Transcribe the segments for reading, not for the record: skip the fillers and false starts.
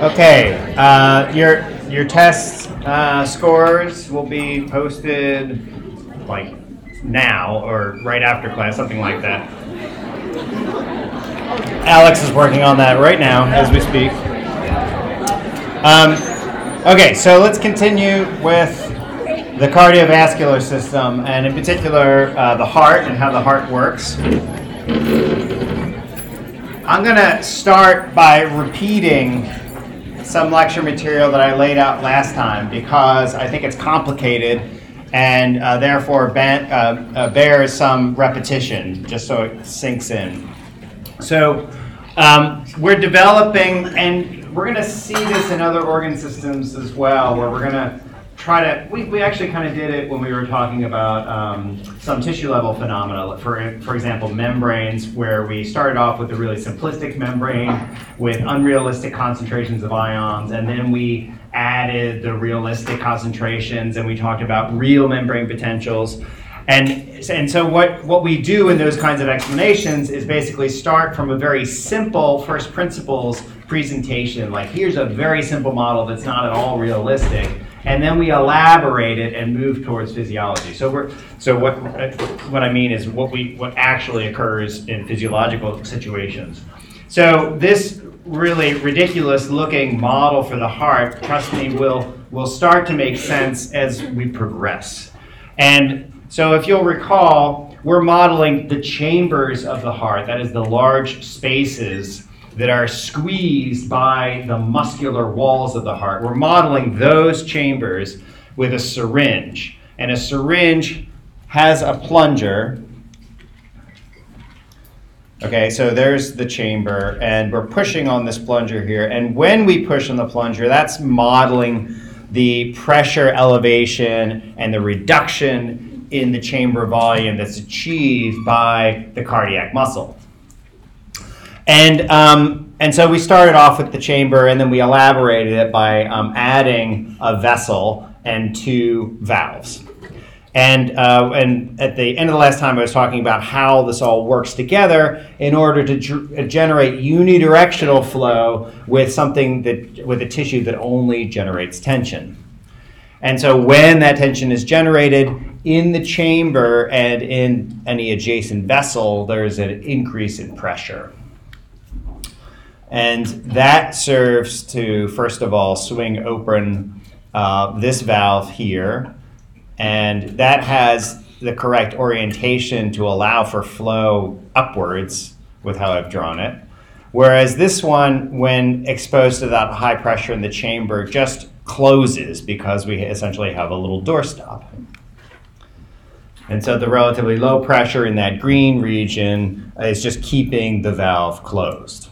Okay, your test scores will be posted like now or right after class, something like that. Alex is working on that right now as we speak. Okay, so let's continue with the cardiovascular system, and in particular the heart and how the heart works. I'm going to start by repeating some lecture material that I laid out last time because I think it's complicated and therefore bears some repetition just so it sinks in. So we're developing, and we're going to see this in other organ systems as well, where we're going to try to, we actually kind of did it when we were talking about some tissue level phenomena, for example, membranes, where we started off with a really simplistic membrane with unrealistic concentrations of ions, and then we added the realistic concentrations, and we talked about real membrane potentials. And so what we do in those kinds of explanations is basically start from a very simple first principles presentation, like here's a very simple model that's not at all realistic, and then we elaborate it and move towards physiology. So what I mean is what actually occurs in physiological situations. So this really ridiculous looking model for the heart, trust me, will start to make sense as we progress. And so if you'll recall, we're modeling the chambers of the heart, that is the large spaces that are squeezed by the muscular walls of the heart. We're modeling those chambers with a syringe. And a syringe has a plunger. Okay, so there's the chamber, and we're pushing on this plunger here. And when we push on the plunger, that's modeling the pressure elevation and the reduction in the chamber volume that's achieved by the cardiac muscle. And so we started off with the chamber, and then we elaborated it by adding a vessel and two valves. And at the end of the last time, I was talking about how this all works together in order to generate unidirectional flow with with a tissue that only generates tension. And so when that tension is generated in the chamber and in any adjacent vessel, there's an increase in pressure. And that serves to, first of all, swing open this valve here. And that has the correct orientation to allow for flow upwards with how I've drawn it. Whereas this one, when exposed to that high pressure in the chamber, just closes because we essentially have a little doorstop. And so the relatively low pressure in that green region is just keeping the valve closed.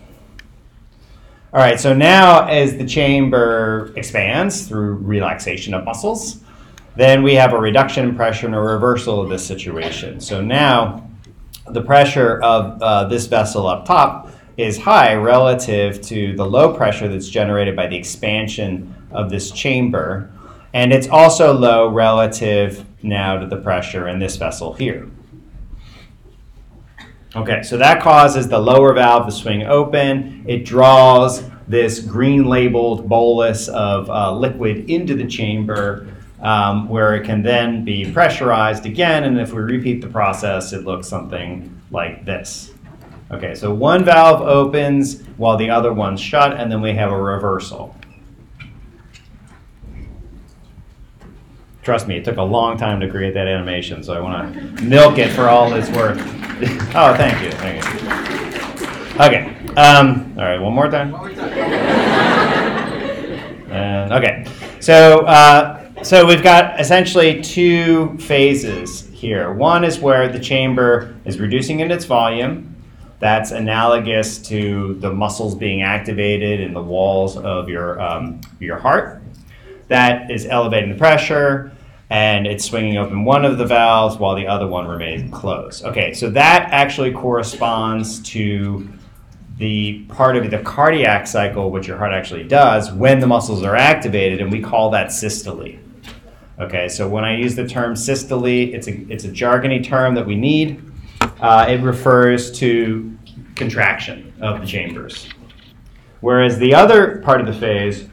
All right, so now as the chamber expands through relaxation of muscles, then we have a reduction in pressure and a reversal of this situation. So now the pressure of this vessel up top is high relative to the low pressure that's generated by the expansion of this chamber. And it's also low relative now to the pressure in this vessel here. Okay, so that causes the lower valve to swing open. It draws this green labeled bolus of liquid into the chamber where it can then be pressurized again. And if we repeat the process, it looks something like this. Okay, so one valve opens while the other one's shut, and then we have a reversal. Trust me, it took a long time to create that animation, so I want to milk it for all it's worth. Oh, thank you. Okay. All right, one more time. And okay. So we've got essentially two phases here. One is where the chamber is reducing in its volume. That's analogous to the muscles being activated in the walls of your heart. That is elevating the pressure, and it's swinging open one of the valves while the other one remains closed. Okay, so that actually corresponds to the part of the cardiac cycle, which your heart actually does when the muscles are activated, and we call that systole. Okay, so when I use the term systole, it's a jargony term that we need. It refers to contraction of the chambers. Whereas the other part of the phase,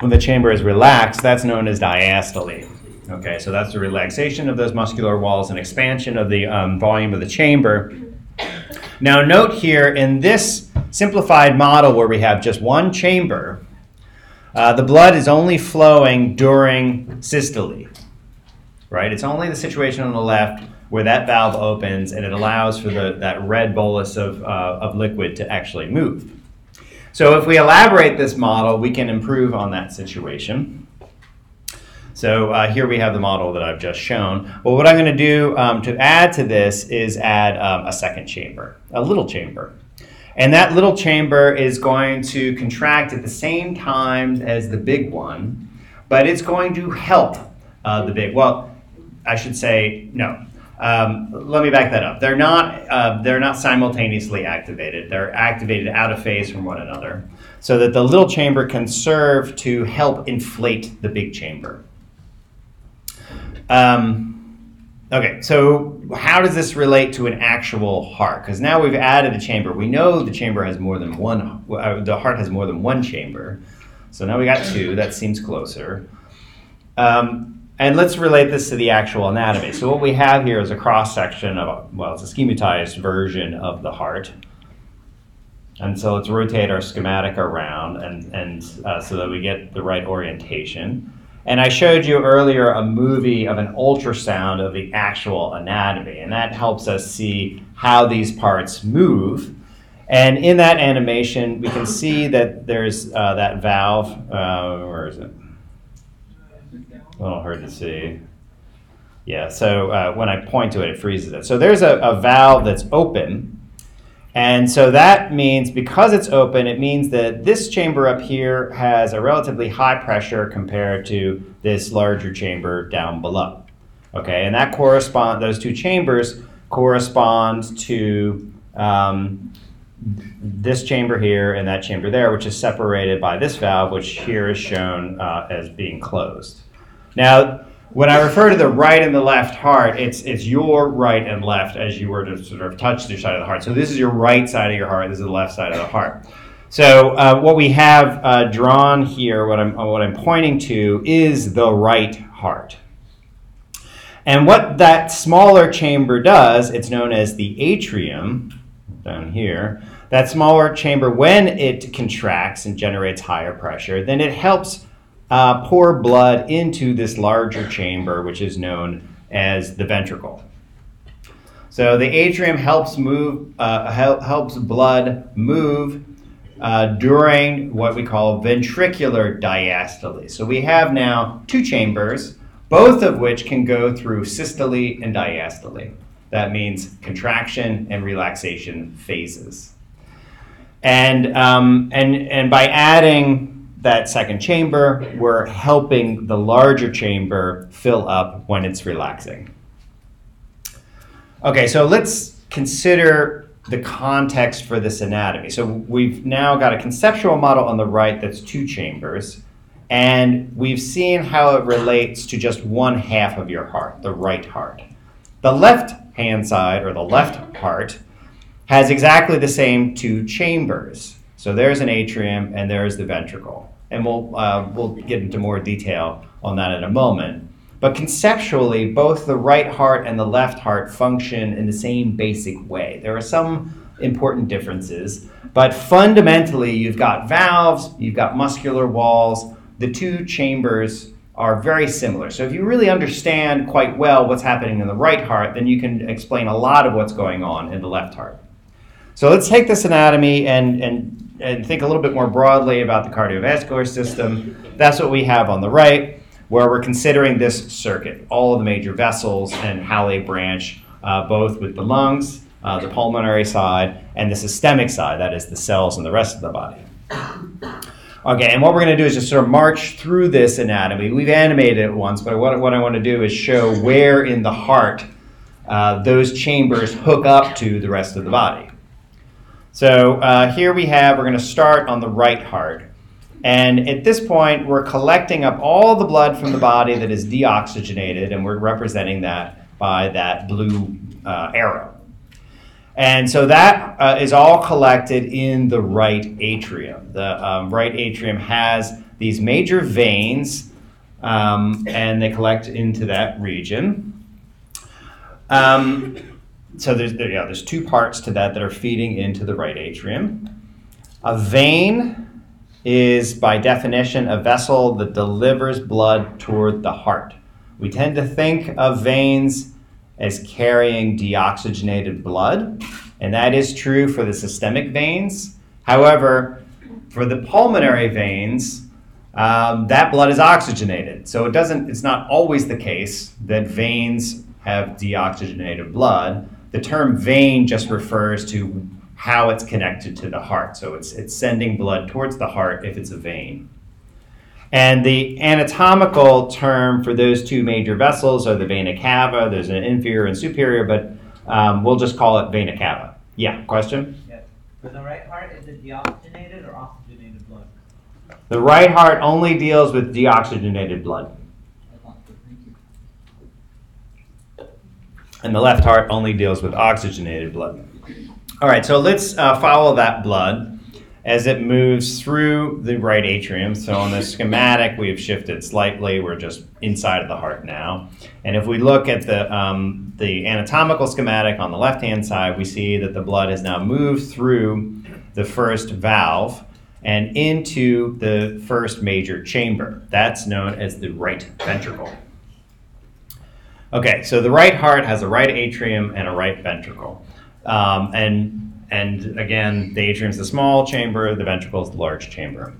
when the chamber is relaxed, that's known as diastole. Okay, so that's the relaxation of those muscular walls and expansion of the volume of the chamber. Now note here in this simplified model where we have just one chamber, the blood is only flowing during systole, right? It's only the situation on the left where that valve opens and it allows for that red bolus of liquid to actually move. So if we elaborate this model, we can improve on that situation. So here we have the model that I've just shown. Well, what I'm going to do to add to this is add a second chamber, a little chamber. And that little chamber is going to contract at the same time as the big one, but it's going to help the big, well, I should say, no. Let me back that up. They're not simultaneously activated. They're activated out of phase from one another so that the little chamber can serve to help inflate the big chamber. Okay, so how does this relate to an actual heart? Because now we've added a chamber. We know the chamber has more than one, the heart has more than one chamber. So now we got two, that seems closer. And let's relate this to the actual anatomy. So what we have here is a cross-section of, well, it's a schematized version of the heart. And so let's rotate our schematic around and so that we get the right orientation. And I showed you earlier a movie of an ultrasound of the actual anatomy, and that helps us see how these parts move. And in that animation, we can see that there's that valve. Where is it? A little hard to see. Yeah, so when I point to it, it freezes it. So there's a valve that's open. And so that means, because it's open, it means that this chamber up here has a relatively high pressure compared to this larger chamber down below. Okay, and that those two chambers correspond to this chamber here and that chamber there, which is separated by this valve, which here is shown as being closed. Now, when I refer to the right and the left heart, it's your right and left as you were to sort of touch the side of the heart. So this is your right side of your heart. This is the left side of the heart. So what we have drawn here, what I'm pointing to, is the right heart. And what that smaller chamber does, it's known as the atrium, down here. That smaller chamber, when it contracts and generates higher pressure, then it helps pour blood into this larger chamber, which is known as the ventricle. So the atrium helps blood move during what we call ventricular diastole. So we have now two chambers, both of which can go through systole and diastole. That means contraction and relaxation phases. And by adding that second chamber, we're helping the larger chamber fill up when it's relaxing. Okay, so let's consider the context for this anatomy. So we've now got a conceptual model on the right that's two chambers, and we've seen how it relates to just one half of your heart, the right heart. The left-hand side, or the left heart, has exactly the same two chambers. So there's an atrium and there's the ventricle. And we'll get into more detail on that in a moment. But conceptually, both the right heart and the left heart function in the same basic way. There are some important differences, but fundamentally, you've got valves, you've got muscular walls. The two chambers are very similar. So if you really understand quite well what's happening in the right heart, then you can explain a lot of what's going on in the left heart. So let's take this anatomy and think a little bit more broadly about the cardiovascular system. That's what we have on the right, where we're considering this circuit, all of the major vessels and how they branch, both with the lungs, the pulmonary side, and the systemic side, that is the cells and the rest of the body. Okay, and what we're going to do is just sort of march through this anatomy. We've animated it once, but what I want to do is show where in the heart those chambers hook up to the rest of the body. So here we're going to start on the right heart. And at this point, we're collecting up all the blood from the body that is deoxygenated, and we're representing that by that blue arrow. And so that is all collected in the right atrium. The right atrium has these major veins, and they collect into that region. So there's two parts to that are feeding into the right atrium. A vein is, by definition, a vessel that delivers blood toward the heart. We tend to think of veins as carrying deoxygenated blood, and that is true for the systemic veins. However, for the pulmonary veins, that blood is oxygenated. So it's not always the case that veins have deoxygenated blood. The term vein just refers to how it's connected to the heart. So it's sending blood towards the heart if it's a vein. And the anatomical term for those two major vessels are the vena cava. There's an inferior and superior, but we'll just call it vena cava. Yeah, question? Yes. For the right heart, is it deoxygenated or oxygenated blood? The right heart only deals with deoxygenated blood. And the left heart only deals with oxygenated blood. All right, so let's follow that blood as it moves through the right atrium. So on the schematic, we've shifted slightly. We're just inside of the heart now. And if we look at the anatomical schematic on the left-hand side, we see that the blood has now moved through the first valve and into the first major chamber. That's known as the right ventricle. Okay, so the right heart has a right atrium and a right ventricle. And again, the atrium is the small chamber, the ventricle is the large chamber.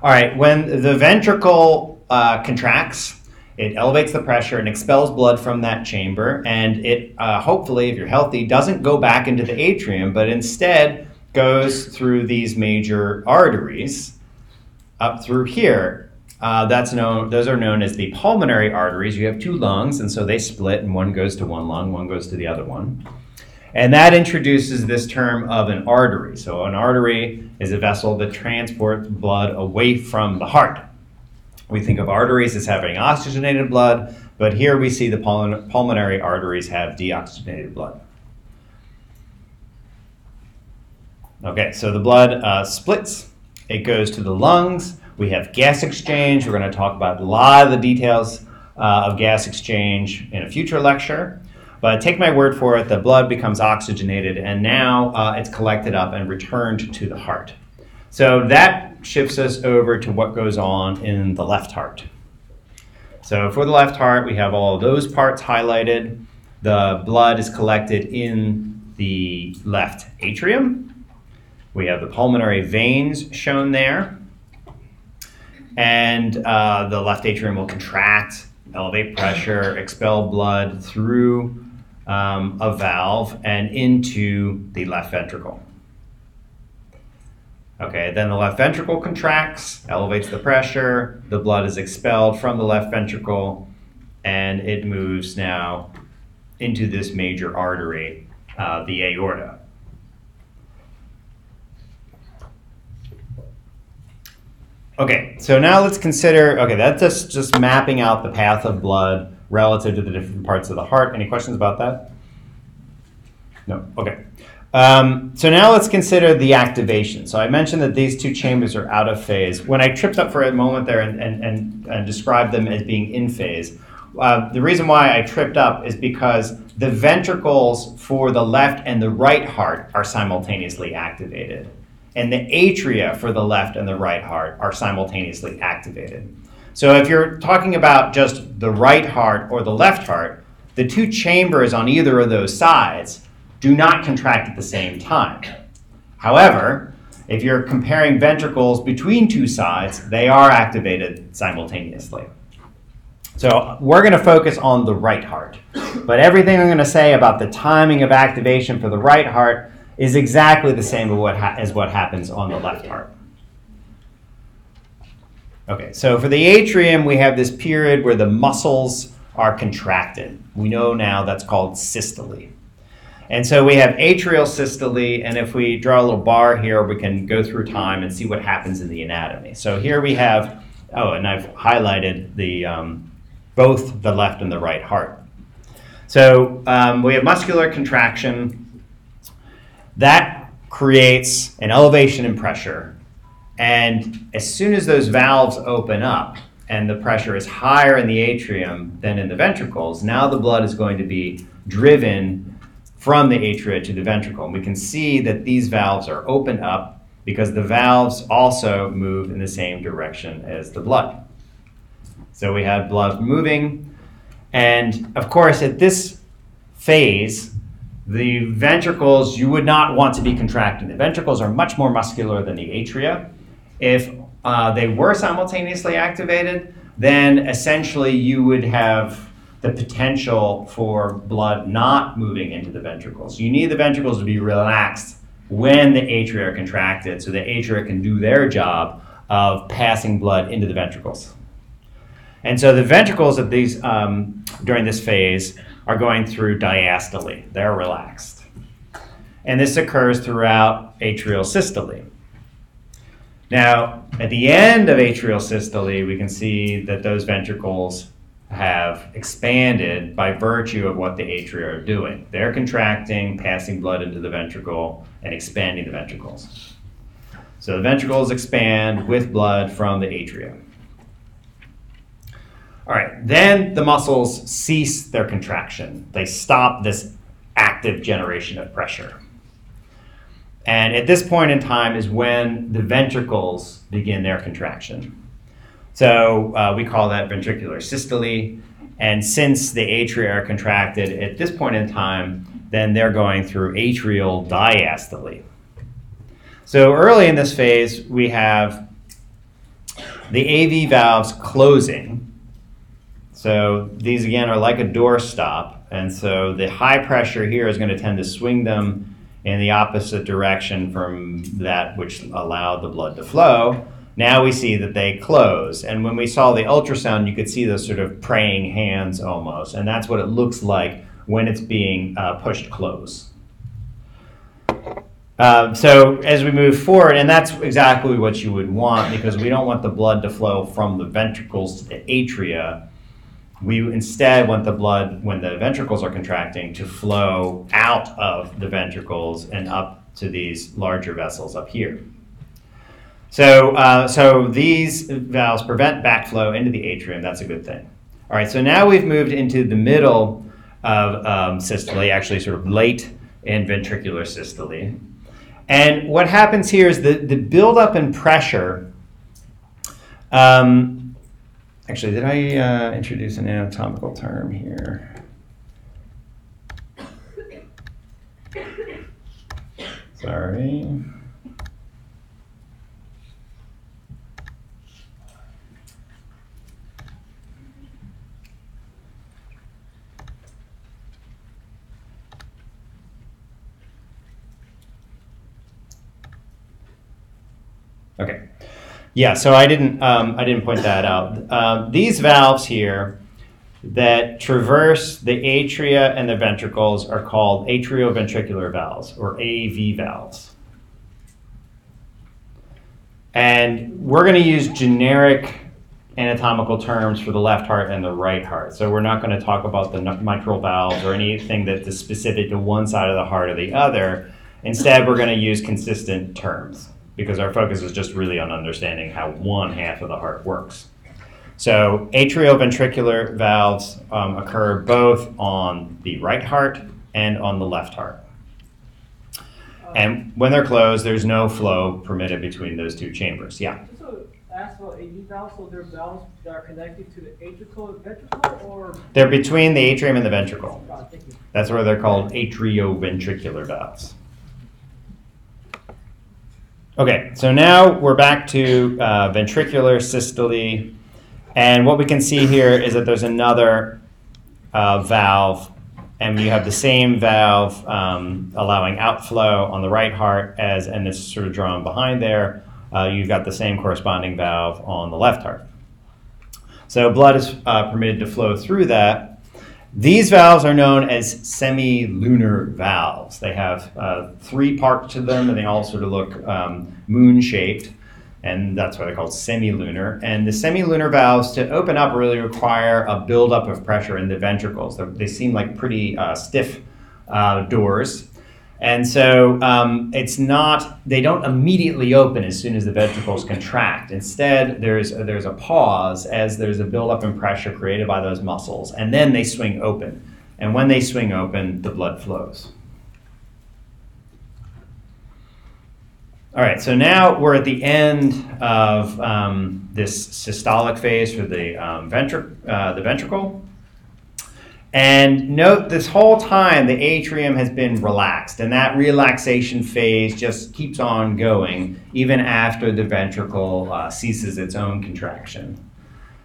All right, when the ventricle contracts, it elevates the pressure and expels blood from that chamber, and it hopefully, if you're healthy, doesn't go back into the atrium, but instead goes through these major arteries up through here. Those are known as the pulmonary arteries. You have two lungs, and so they split, and one goes to one lung, one goes to the other one. And that introduces this term of an artery. So an artery is a vessel that transports blood away from the heart. We think of arteries as having oxygenated blood, but here we see the pulmonary arteries have deoxygenated blood. Okay, so the blood splits. It goes to the lungs. We have gas exchange. We're going to talk about a lot of the details of gas exchange in a future lecture. But take my word for it, the blood becomes oxygenated, and now it's collected up and returned to the heart. So that shifts us over to what goes on in the left heart. So for the left heart, we have all of those parts highlighted. The blood is collected in the left atrium. We have the pulmonary veins shown there. And the left atrium will contract, elevate pressure, expel blood through a valve and into the left ventricle. Okay, then the left ventricle contracts, elevates the pressure, the blood is expelled from the left ventricle, and it moves now into this major artery, the aorta. Okay, so now let's consider, that's just mapping out the path of blood relative to the different parts of the heart. Any questions about that? No, okay. So now let's consider the activation. So I mentioned that these two chambers are out of phase. When I tripped up for a moment there and described them as being in phase, the reason why I tripped up is because the ventricles for the left and the right heart are simultaneously activated. And the atria for the left and the right heart are simultaneously activated. So if you're talking about just the right heart or the left heart, the two chambers on either of those sides do not contract at the same time. However, if you're comparing ventricles between two sides, they are activated simultaneously. So we're going to focus on the right heart. But everything I'm going to say about the timing of activation for the right heart is exactly the same as what happens on the left heart. Okay, so for the atrium, we have this period where the muscles are contracted. We know now that's called systole. And so we have atrial systole, and if we draw a little bar here, we can go through time and see what happens in the anatomy. So here we have, oh, and I've highlighted the both the left and the right heart. So we have muscular contraction. That creates an elevation in pressure. And as soon as those valves open up and the pressure is higher in the atrium than in the ventricles, now the blood is going to be driven from the atria to the ventricle. And we can see that these valves are opened up because the valves also move in the same direction as the blood. So we have blood moving. And of course, at this phase, the ventricles, you would not want to be contracting. The ventricles are much more muscular than the atria. If they were simultaneously activated, then essentially you would have the potential for blood not moving into the ventricles. You need the ventricles to be relaxed when the atria are contracted so the atria can do their job of passing blood into the ventricles. And so the ventricles at these, during this phase are going through diastole. They're relaxed. And this occurs throughout atrial systole. Now, at the end of atrial systole, we can see that those ventricles have expanded by virtue of what the atria are doing. They're contracting, passing blood into the ventricle, and expanding the ventricles. So the ventricles expand with blood from the atria. All right, then the muscles cease their contraction. They stop this active generation of pressure. And at this point in time is when the ventricles begin their contraction. So we call that ventricular systole. And since the atria are contracted at this point in time, then they're going through atrial diastole. So early in this phase, we have the AV valves closing. So these again are like a door stop. And so the high pressure here is going to tend to swing them in the opposite direction from that which allowed the blood to flow. Now we see that they close. And when we saw the ultrasound, you could see those sort of praying hands almost. And that's what it looks like when it's being pushed close. So as we move forward, and that's exactly what you would want because we don't want the blood to flow from the ventricles to the atria. We instead want the blood, when the ventricles are contracting, to flow out of the ventricles and up to these larger vessels up here. So these valves prevent backflow into the atrium. That's a good thing. All right, so now we've moved into the middle of systole, actually sort of late in ventricular systole. And what happens here is the buildup in pressure. Actually, did I introduce an anatomical term here? Sorry. Okay. Yeah, so I didn't point that out. These valves here that traverse the atria and the ventricles are called atrioventricular valves, or AV valves. And we're going to use generic anatomical terms for the left heart and the right heart. So we're not going to talk about the mitral valves or anything that is specific to one side of the heart or the other. Instead, we're going to use consistent terms, because our focus is just really on understanding how one half of the heart works. So atrioventricular valves occur both on the right heart and on the left heart. And when they're closed, there's no flow permitted between those two chambers. Yeah? Just to ask about AV valves, so they're valves that are connected to the atrial and ventricle, or? They're between the atrium and the ventricle. Thank you. That's where they're called atrioventricular valves. Okay, so now we're back to ventricular systole, and what we can see here is that there's another valve, and you have the same valve allowing outflow on the right heart as, and it's sort of drawn behind there, you've got the same corresponding valve on the left heart. So blood is permitted to flow through that. These valves are known as semilunar valves. They have 3 parts to them, and they all sort of look moon-shaped, and that's why they're called semilunar. And the semilunar valves, to open up, really require a buildup of pressure in the ventricles. They seem like pretty stiff doors. And so they don't immediately open as soon as the ventricles contract. Instead, there's a pause as there's a buildup in pressure created by those muscles, and then they swing open. And when they swing open, the blood flows. All right, so now we're at the end of this systolic phase for the ventricle. And note, this whole time, the atrium has been relaxed, and that relaxation phase just keeps on going even after the ventricle ceases its own contraction.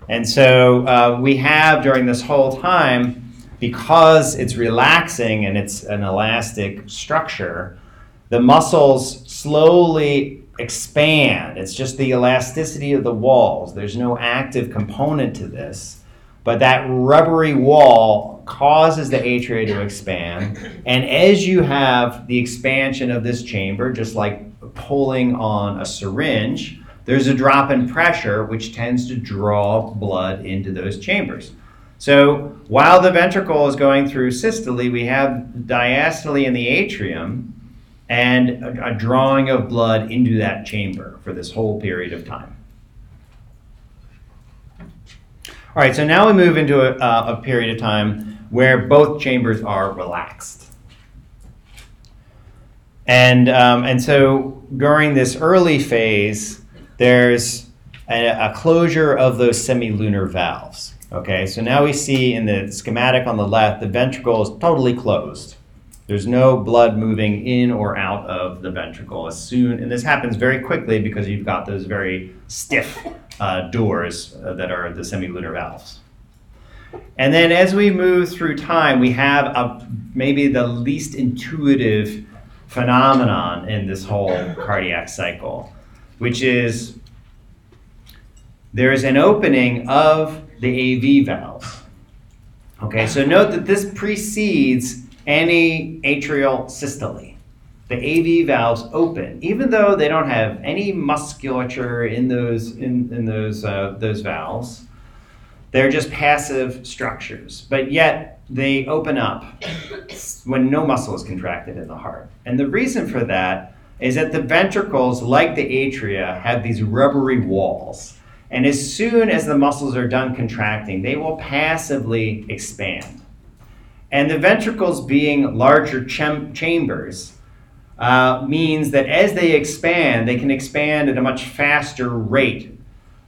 And so we have, during this whole time, because it's relaxing and it's an elastic structure, the muscles slowly expand. It's just the elasticity of the walls. There's no active component to this. But that rubbery wall causes the atria to expand. And as you have the expansion of this chamber, just like pulling on a syringe, there's a drop in pressure which tends to draw blood into those chambers. So while the ventricle is going through systole, we have diastole in the atrium and a drawing of blood into that chamber for this whole period of time. All right, so now we move into a period of time where both chambers are relaxed. And so during this early phase, there's a closure of those semilunar valves. Okay, so now we see in the schematic on the left, the ventricle is totally closed. There's no blood moving in or out of the ventricle and this happens very quickly because you've got those very stiff doors that are the semilunar valves. And then as we move through time, we have maybe the least intuitive phenomenon in this whole cardiac cycle, which is there's an opening of the AV valves. Okay, so note that this precedes any atrial systole. The AV valves open, even though they don't have any musculature in those valves. They're just passive structures, but yet they open up when no muscle is contracted in the heart. And the reason for that is that the ventricles, like the atria, have these rubbery walls. And as soon as the muscles are done contracting, they will passively expand. And the ventricles being larger chambers means that as they can expand at a much faster rate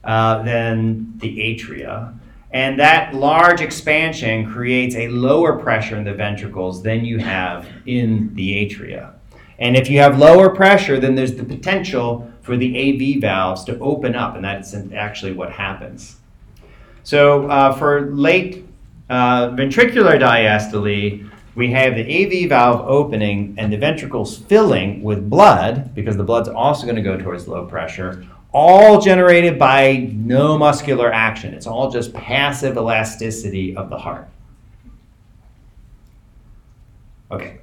than the atria. And that large expansion creates a lower pressure in the ventricles than you have in the atria. And if you have lower pressure, then there's the potential for the AV valves to open up, and that's actually what happens. So for late ventricular diastole, we have the AV valve opening and the ventricles filling with blood, because the blood's also going to go towards low pressure, all generated by no muscular action. It's all just passive elasticity of the heart. Okay,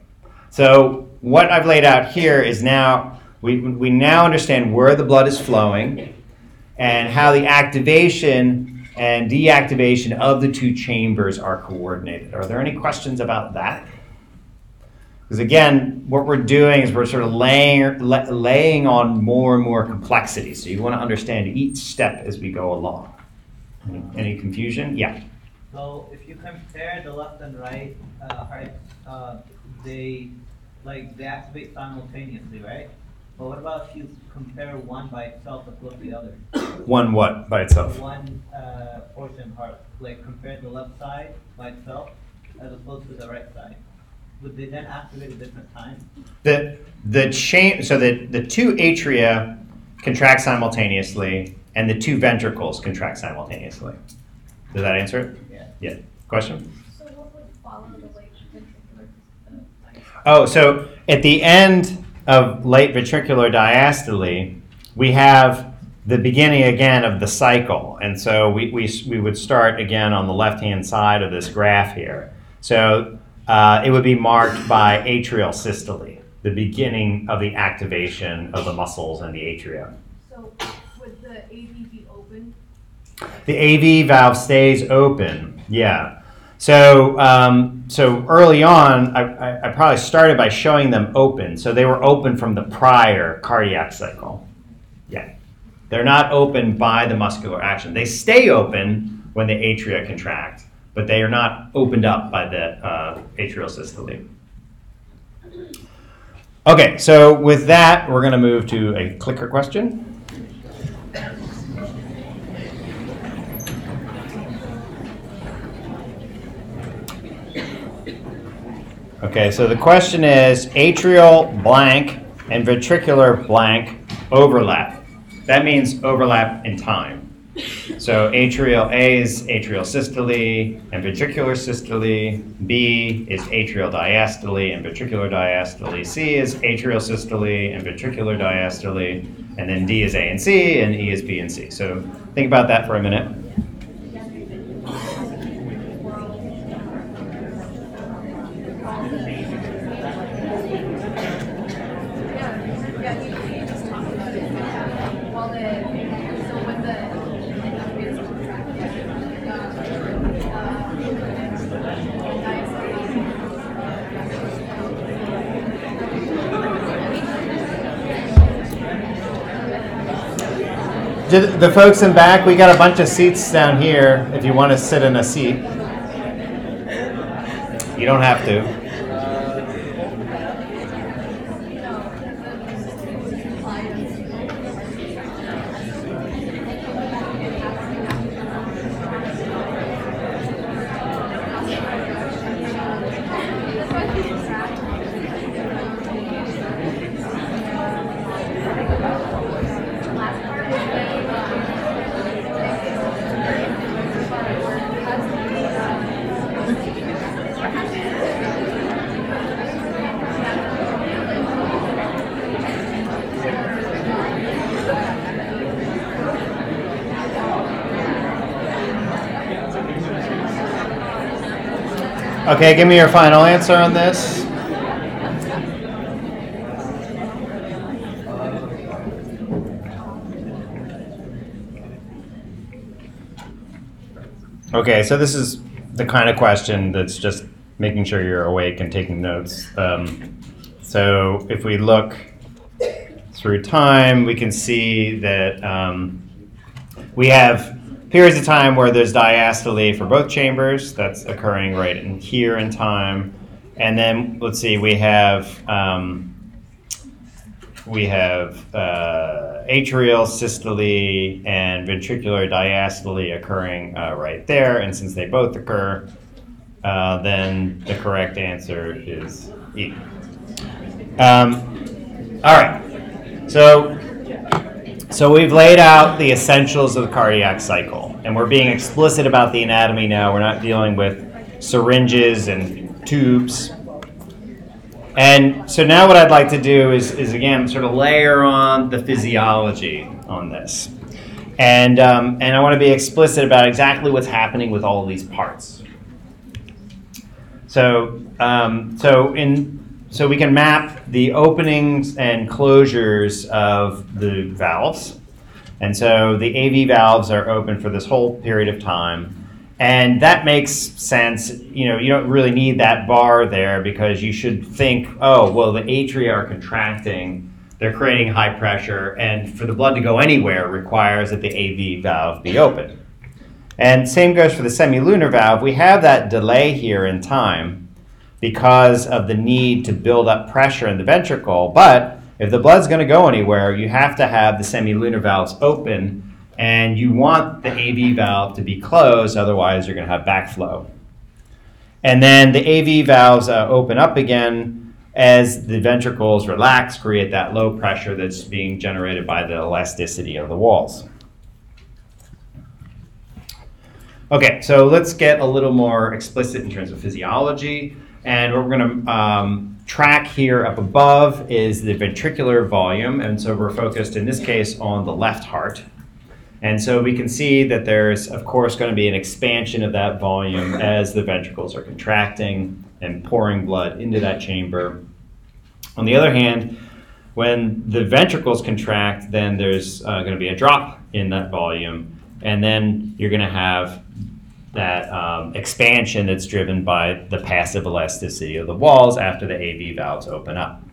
so what I've laid out here is now, we now understand where the blood is flowing and how the activation and deactivation of the two chambers are coordinated. Are there any questions about that? Because again, what we're doing is we're sort of laying on more and more complexity. So you want to understand each step as we go along. Any confusion? Yeah. So if you compare the left and right hearts, they activate simultaneously, right? But what about if you compare one by itself as well as the other? One what by itself? One portion heart, like compare the left side by itself as opposed to the right side. Would they then activate at different times? So the two atria contract simultaneously, and the two ventricles contract simultaneously. Does that answer it? Yeah. Yeah. Question? So what would follow the late ventricular diastole? Oh, so at the end of late ventricular diastole, we have the beginning again of the cycle. And so we would start again on the left-hand side of this graph here. So it would be marked by atrial systole, the beginning of the activation of the muscles in the atria. So would the AV be open? The AV valve stays open, yeah. So, so early on, I probably started by showing them open. So they were open from the prior cardiac cycle. Yeah. They're not open by the muscular action. They stay open when the atria contract, but they are not opened up by the atrial systole. Okay, so with that, we're going to move to a clicker question. Okay, so the question is atrial blank and ventricular blank overlap. That means overlap in time. So atrial A is atrial systole and ventricular systole. B is atrial diastole and ventricular diastole. C is atrial systole and ventricular diastole. And then D is A and C, and E is B and C. So think about that for a minute. The folks in back, we got a bunch of seats down here if you want to sit in a seat. You don't have to. Okay, give me your final answer on this. Okay, so this is the kind of question that's just making sure you're awake and taking notes. So if we look through time, we can see that we have periods of time where there's diastole for both chambers. That's occurring right in here in time. And then let's see, we have atrial systole and ventricular diastole occurring right there. And since they both occur, then the correct answer is E. All right. So we've laid out the essentials of the cardiac cycle, and we're being explicit about the anatomy now. We're not dealing with syringes and tubes. And so now what I'd like to do is again, sort of layer on the physiology on this. And I want to be explicit about exactly what's happening with all of these parts. So we can map the openings and closures of the valves. And so the AV valves are open for this whole period of time. And that makes sense. You know, you don't really need that bar there because you should think, oh, well, the atria are contracting. They're creating high pressure. And for the blood to go anywhere requires that the AV valve be open. And same goes for the semilunar valve. We have that delay here in time because of the need to build up pressure in the ventricle. But if the blood's going to go anywhere, you have to have the semilunar valves open, and you want the AV valve to be closed, otherwise you're going to have backflow. And then the AV valves open up again as the ventricles relax, create that low pressure that's being generated by the elasticity of the walls. Okay, so let's get a little more explicit in terms of physiology. And what we're going to track here up above is the ventricular volume. And so we're focused in this case on the left heart. And so we can see that there's, of course, going to be an expansion of that volume as the ventricles are contracting and pouring blood into that chamber. On the other hand, when the ventricles contract, then there's going to be a drop in that volume, and then you're going to have that expansion that's driven by the passive elasticity of the walls after the AV valves open up.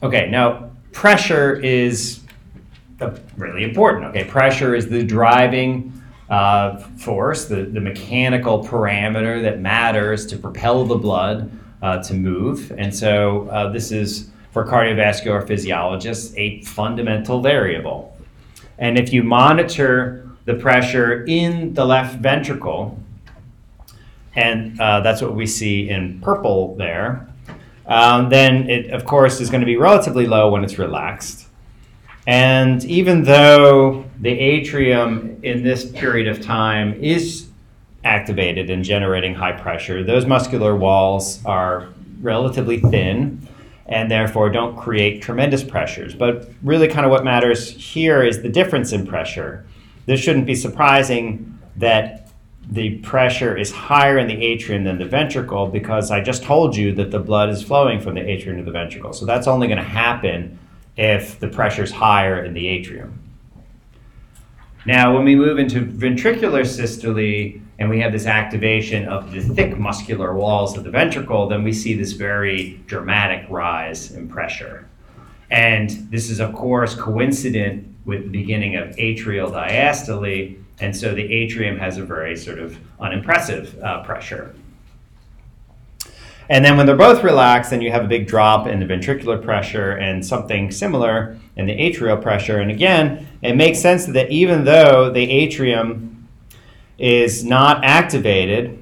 Okay, now pressure is really important. Okay, pressure is the driving force, the mechanical parameter that matters to propel the blood to move. And so this is, for cardiovascular physiologists, a fundamental variable. And if you monitor the pressure in the left ventricle, and that's what we see in purple there, then it, of course, is going to be relatively low when it's relaxed. And even though the atrium in this period of time is activated and generating high pressure, those muscular walls are relatively thin and therefore don't create tremendous pressures. But really kind of what matters here is the difference in pressure. This shouldn't be surprising that the pressure is higher in the atrium than the ventricle, because I just told you that the blood is flowing from the atrium to the ventricle. So that's only going to happen if the pressure is higher in the atrium. Now, when we move into ventricular systole and we have this activation of the thick muscular walls of the ventricle, then we see this very dramatic rise in pressure. And this is, of course, coincident with the beginning of atrial diastole, and so the atrium has a very sort of unimpressive pressure. And then when they're both relaxed, then you have a big drop in the ventricular pressure and something similar in the atrial pressure. And again, it makes sense that even though the atrium is not activated,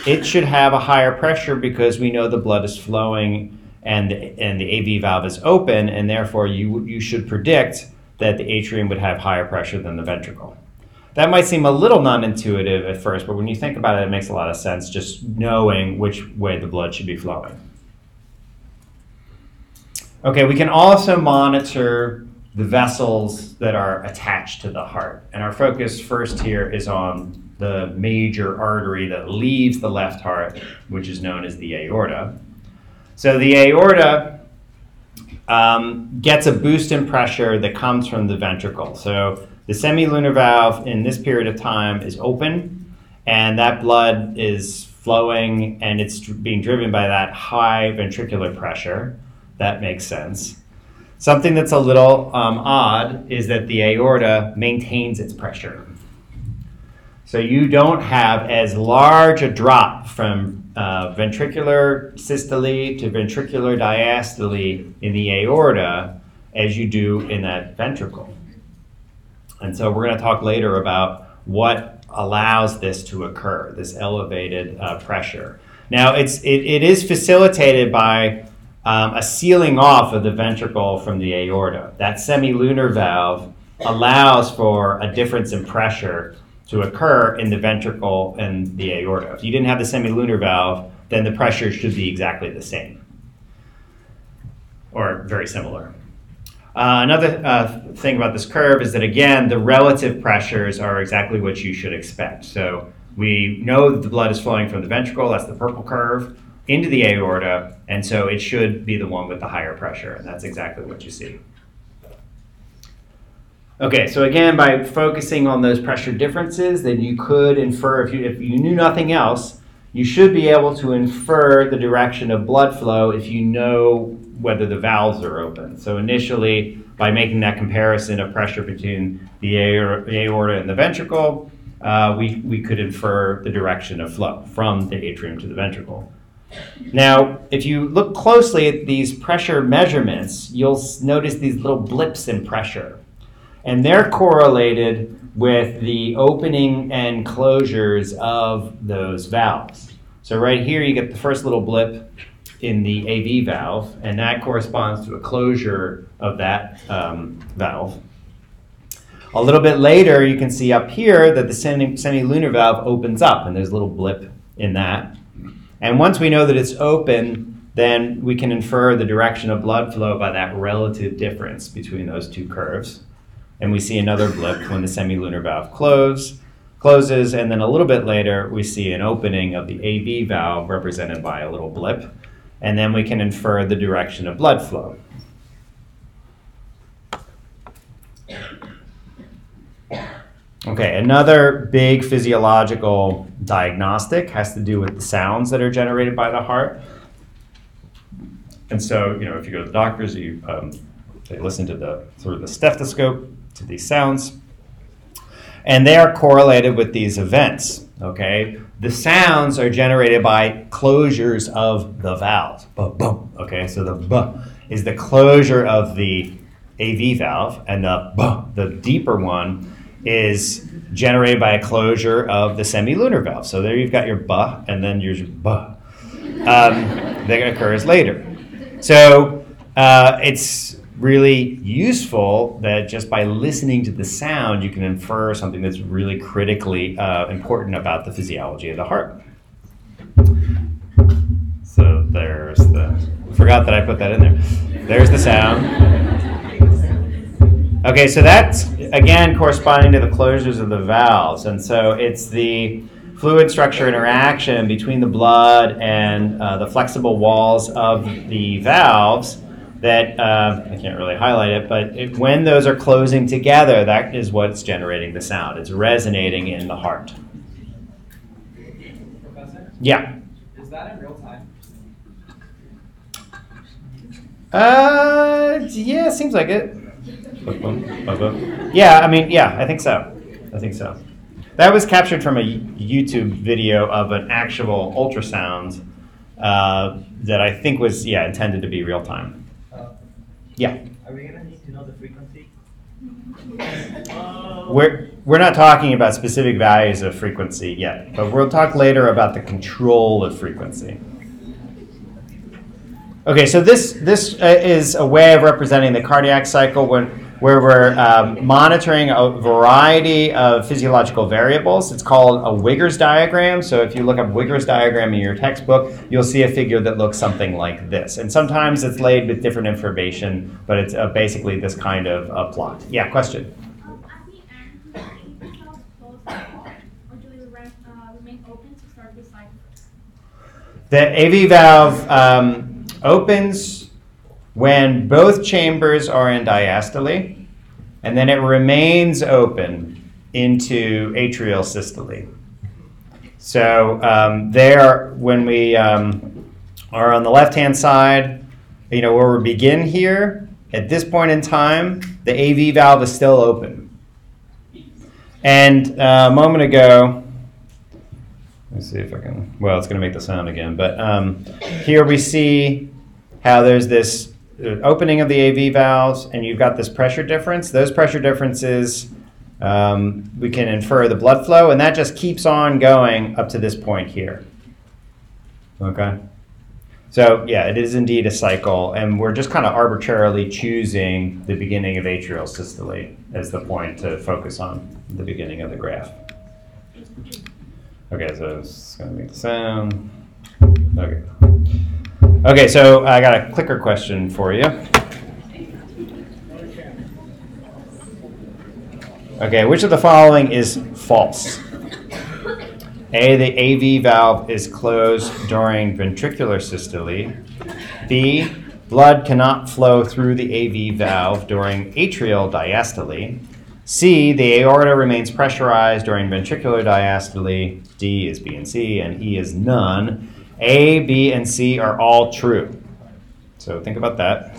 it should have a higher pressure because we know the blood is flowing and the AV valve is open, and therefore you should predict that the atrium would have higher pressure than the ventricle. That might seem a little non-intuitive at first, but when you think about it, it makes a lot of sense, just knowing which way the blood should be flowing. Okay, we can also monitor the vessels that are attached to the heart. And our focus first here is on the major artery that leaves the left heart, which is known as the aorta. So the aorta gets a boost in pressure that comes from the ventricle. So the semilunar valve in this period of time is open, and that blood is flowing, and it's being driven by that high ventricular pressure. That makes sense. Something that's a little odd is that the aorta maintains its pressure. So you don't have as large a drop from ventricular systole to ventricular diastole in the aorta as you do in that ventricle. And so we're going to talk later about what allows this to occur, this elevated pressure. Now, it is facilitated by a sealing off of the ventricle from the aorta. That semilunar valve allows for a difference in pressure to occur in the ventricle and the aorta. If you didn't have the semilunar valve, then the pressure should be exactly the same or very similar. Another thing about this curve is that, again, the relative pressures are exactly what you should expect. So we know that the blood is flowing from the ventricle, that's the purple curve, into the aorta, and so it should be the one with the higher pressure, and that's exactly what you see. Okay, so again, by focusing on those pressure differences, then you could infer, if you knew nothing else, you should be able to infer the direction of blood flow if you know whether the valves are open. So initially, by making that comparison of pressure between the aorta and the ventricle, we could infer the direction of flow from the atrium to the ventricle. Now, if you look closely at these pressure measurements, you'll notice these little blips in pressure. And they're correlated with the opening and closures of those valves. So right here, you get the first little blip in the AV valve, and that corresponds to a closure of that valve. A little bit later, you can see up here that the semilunar valve opens up, and there's a little blip in that. And once we know that it's open, then we can infer the direction of blood flow by that relative difference between those two curves. and we see another blip when the semilunar valve closes, and then a little bit later we see an opening of the AV valve represented by a little blip, and then we can infer the direction of blood flow. Okay, another big physiological diagnostic has to do with the sounds that are generated by the heart. And so, if you go to the doctors, they listen to the sort of the stethoscope to these sounds, and they are correlated with these events. Okay, the sounds are generated by closures of the valves. Okay, so the b is the closure of the AV valve, and the deeper one is generated by a closure of the semilunar valve. So there you've got your b, and then your b. That occurs later. So it's really useful that just by listening to the sound, you can infer something that's really critically important about the physiology of the heart. So there's I forgot that I put that in there. There's the sound. Okay, so that's, again, corresponding to the closures of the valves. And so it's the fluid structure interaction between the blood and the flexible walls of the valves that, I can't really highlight it, but when those are closing together, that is what's generating the sound. It's resonating in the heart. Professor? Yeah. Is that in real time? Yeah, seems like it. Yeah, I think so. That was captured from a YouTube video of an actual ultrasound that I think was, intended to be real time. Yeah. Are we gonna need to know the frequency? We're not talking about specific values of frequency yet, but we'll talk later about the control of frequency. Okay, so this is a way of representing the cardiac cycle where we're monitoring a variety of physiological variables. It's called a Wiggers diagram. So if you look up Wiggers diagram in your textbook, you'll see a figure that looks something like this. And sometimes it's laid with different information, but it's basically this kind of plot. Yeah, question? At the end, do the AV valves close at all, or do they remain open to start the cycle? The AV valve opens when both chambers are in diastole, and then it remains open into atrial systole. So there, when we are on the left-hand side, where we begin here, at this point in time, the AV valve is still open. And a moment ago, let's see if I can, it's going to make the sound again, but here we see how there's this opening of the AV valves, and you've got this pressure difference. Those pressure differences, we can infer the blood flow, and that just keeps on going up to this point here. Okay? So, yeah, it is indeed a cycle, and we're just kind of arbitrarily choosing the beginning of atrial systole as the point to focus on the beginning of the graph. Okay, so it's going to make the sound. Okay. Okay, so I got a clicker question for you. Okay, which of the following is false? A, the AV valve is closed during ventricular systole. B, blood cannot flow through the AV valve during atrial diastole. C, the aorta remains pressurized during ventricular diastole. D is B and C, and E is none. A, B, and C are all true. So think about that.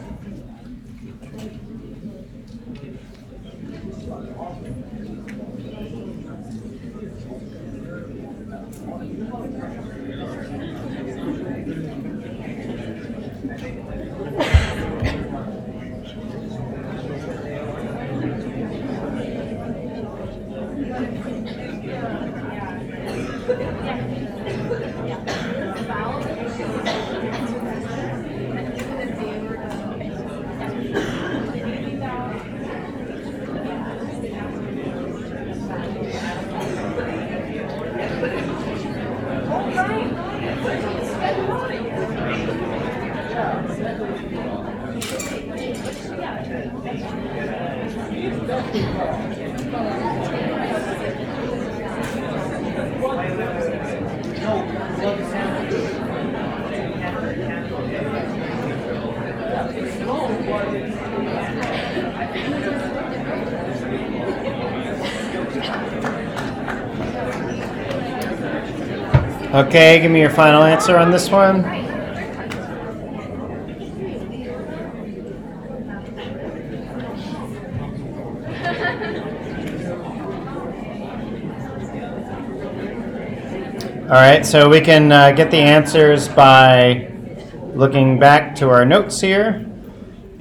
Okay, give me your final answer on this one. All right, so we can get the answers by looking back to our notes here.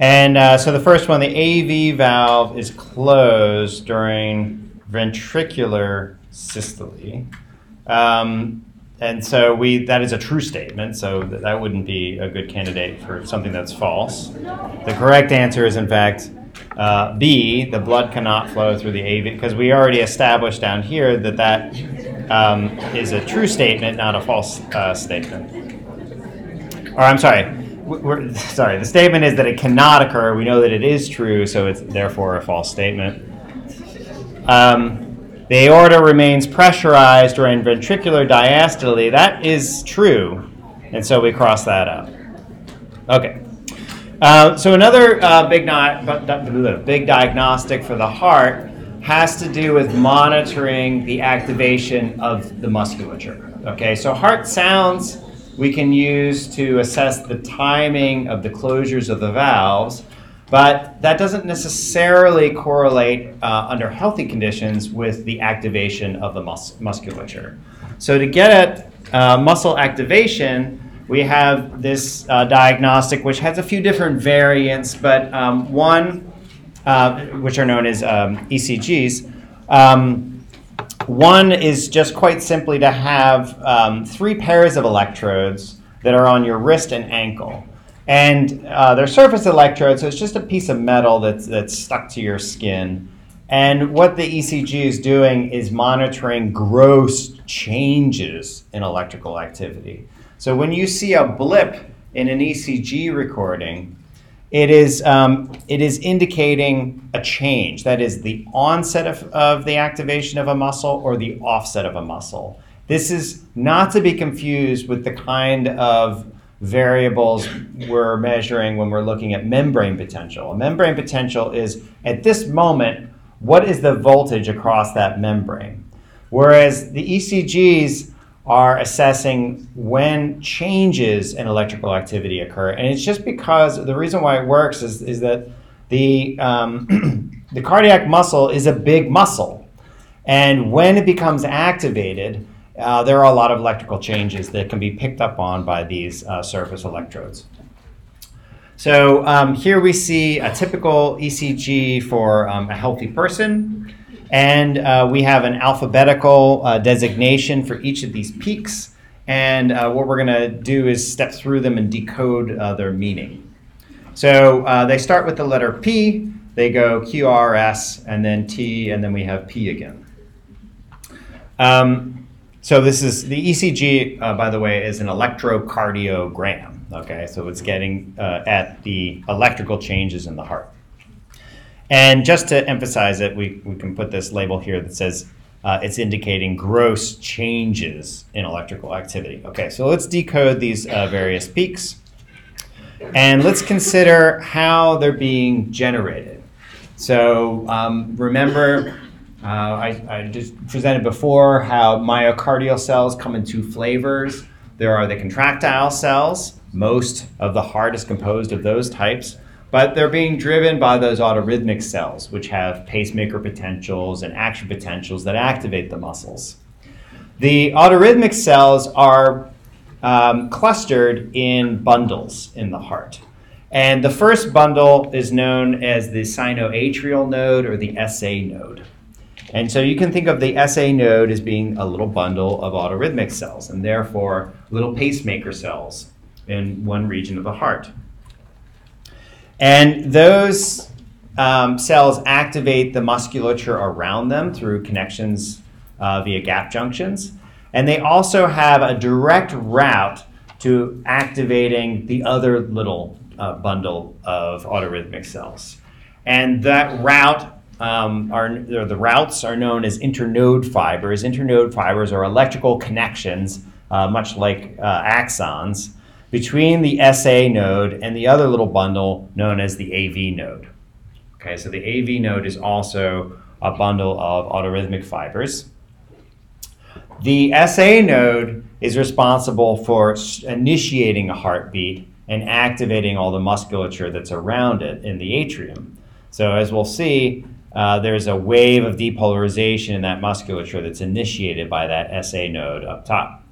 And so the first one, the AV valve is closed during ventricular systole. And so that is a true statement, so that wouldn't be a good candidate for something that's false. The correct answer is, in fact, B, the blood cannot flow through the AV, because we already established down here that is a true statement, not a false statement. Or I'm sorry, the statement is that it cannot occur. We know that it is true, so it's therefore a false statement. The aorta remains pressurized during ventricular diastole. That is true, and so we cross that out. Okay. So another big diagnostic for the heart has to do with monitoring the activation of the musculature. Okay, so heart sounds we can use to assess the timing of the closures of the valves, but that doesn't necessarily correlate under healthy conditions with the activation of the musculature. So to get at muscle activation, we have this diagnostic which has a few different variants, but one, which are known as ECGs. One is just quite simply to have 3 pairs of electrodes that are on your wrist and ankle. And they're surface electrodes, so it's just a piece of metal that's stuck to your skin. And what the ECG is doing is monitoring gross changes in electrical activity. So when you see a blip in an ECG recording, it is indicating a change. That is the onset of the activation of a muscle or the offset of a muscle. This is not to be confused with the kind of variables we're measuring when we're looking at membrane potential. A membrane potential is, at this moment, what is the voltage across that membrane? Whereas the ECGs are assessing when changes in electrical activity occur. And it's just because the reason why it works is that the cardiac muscle is a big muscle. And when it becomes activated, there are a lot of electrical changes that can be picked up on by these surface electrodes. So here we see a typical ECG for a healthy person. And we have an alphabetical designation for each of these peaks. And what we're going to do is step through them and decode their meaning. So they start with the letter P, they go Q, R, S, and then T, and then we have P again. So this is the ECG, by the way, is an electrocardiogram. Okay, so it's getting at the electrical changes in the heart. And just to emphasize it, we can put this label here that says it's indicating gross changes in electrical activity. Okay, so let's decode these various peaks. And let's consider how they're being generated. So remember, I just presented before how myocardial cells come in 2 flavors. There are the contractile cells. Most of the heart is composed of those types. But they're being driven by those autorhythmic cells, which have pacemaker potentials and action potentials that activate the muscles. The autorhythmic cells are clustered in bundles in the heart. And the first bundle is known as the sinoatrial node or the SA node. And so you can think of the SA node as being a little bundle of autorhythmic cells, and therefore little pacemaker cells in one region of the heart. And those cells activate the musculature around them through connections via gap junctions. And they also have a direct route to activating the other little bundle of autorhythmic cells. And that route, the routes are known as internode fibers. Internode fibers are electrical connections, much like axons, between the SA node and the other little bundle known as the AV node. Okay, so the AV node is also a bundle of autorhythmic fibers. The SA node is responsible for initiating a heartbeat and activating all the musculature that's around it in the atrium. So as we'll see, there's a wave of depolarization in that musculature that's initiated by that SA node up top.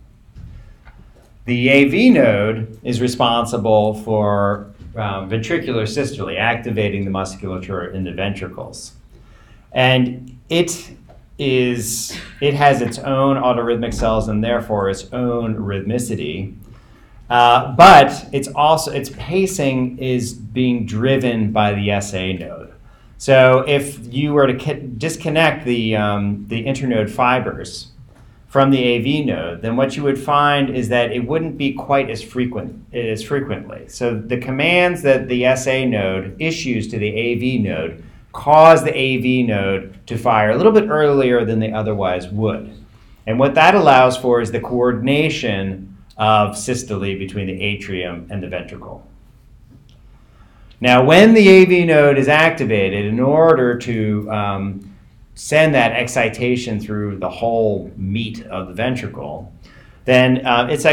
The AV node is responsible for ventricular systole, activating the musculature in the ventricles. And it has its own autorhythmic cells and therefore its own rhythmicity. But its pacing is being driven by the SA node. So if you were to disconnect the internode fibers from the AV node, then what you would find is that it wouldn't be quite as frequently. So the commands that the SA node issues to the AV node cause the AV node to fire a little bit earlier than they otherwise would. And what that allows for is the coordination of systole between the atrium and the ventricle. Now, when the AV node is activated, in order to send that excitation through the whole meat of the ventricle, then its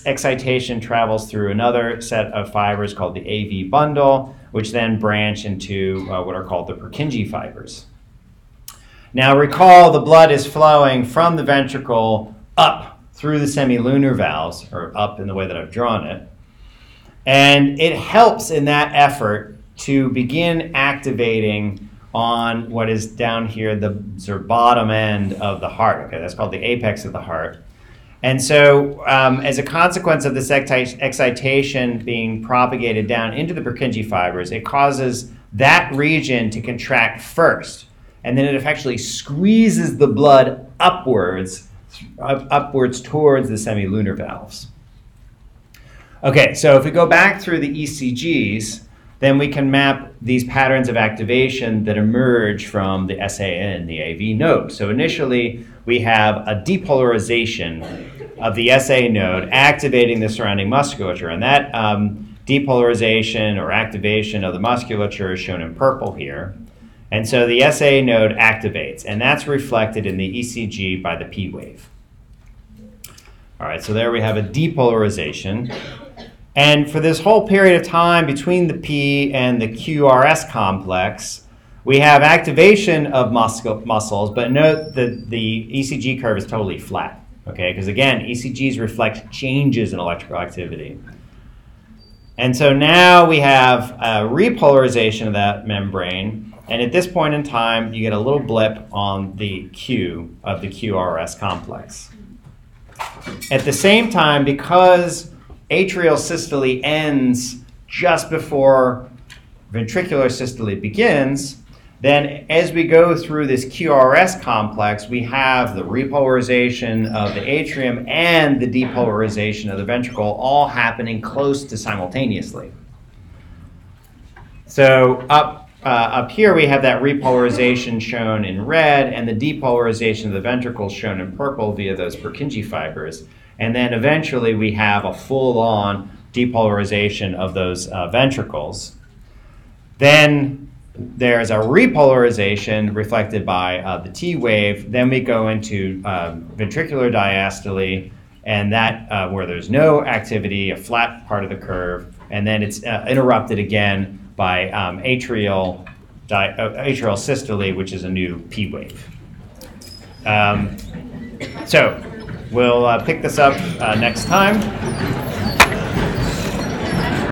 excitation travels through another set of fibers called the AV bundle, which then branch into what are called the Purkinje fibers. Now recall the blood is flowing from the ventricle up through the semilunar valves, or up in the way that I've drawn it, and it helps in that effort to begin activating on what is down here, the sort of bottom end of the heart. Okay, that's called the apex of the heart. And so as a consequence of this excitation being propagated down into the Purkinje fibers, it causes that region to contract first. And then it effectively squeezes the blood upwards towards the semilunar valves. Okay, so if we go back through the ECGs, then we can map these patterns of activation that emerge from the SAN, the AV node. So initially, we have a depolarization of the SA node activating the surrounding musculature. And that depolarization or activation of the musculature is shown in purple here. And so the SA node activates, and that's reflected in the ECG by the P wave. All right, so there we have a depolarization. And for this whole period of time between the P and the QRS complex, we have activation of muscles, but note that the ECG curve is totally flat, okay? Because again, ECGs reflect changes in electrical activity. And so now we have a repolarization of that membrane, and at this point in time, you get a little blip on the Q of the QRS complex. At the same time, because atrial systole ends just before ventricular systole begins, then as we go through this QRS complex, we have the repolarization of the atrium and the depolarization of the ventricle all happening close to simultaneously. So up here we have that repolarization shown in red and the depolarization of the ventricle shown in purple via those Purkinje fibers. And then eventually we have a full-on depolarization of those ventricles. Then there's a repolarization reflected by the T wave. Then we go into ventricular diastole, and that where there's no activity, a flat part of the curve, and then it's interrupted again by atrial systole, which is a new P wave. So we'll pick this up next time.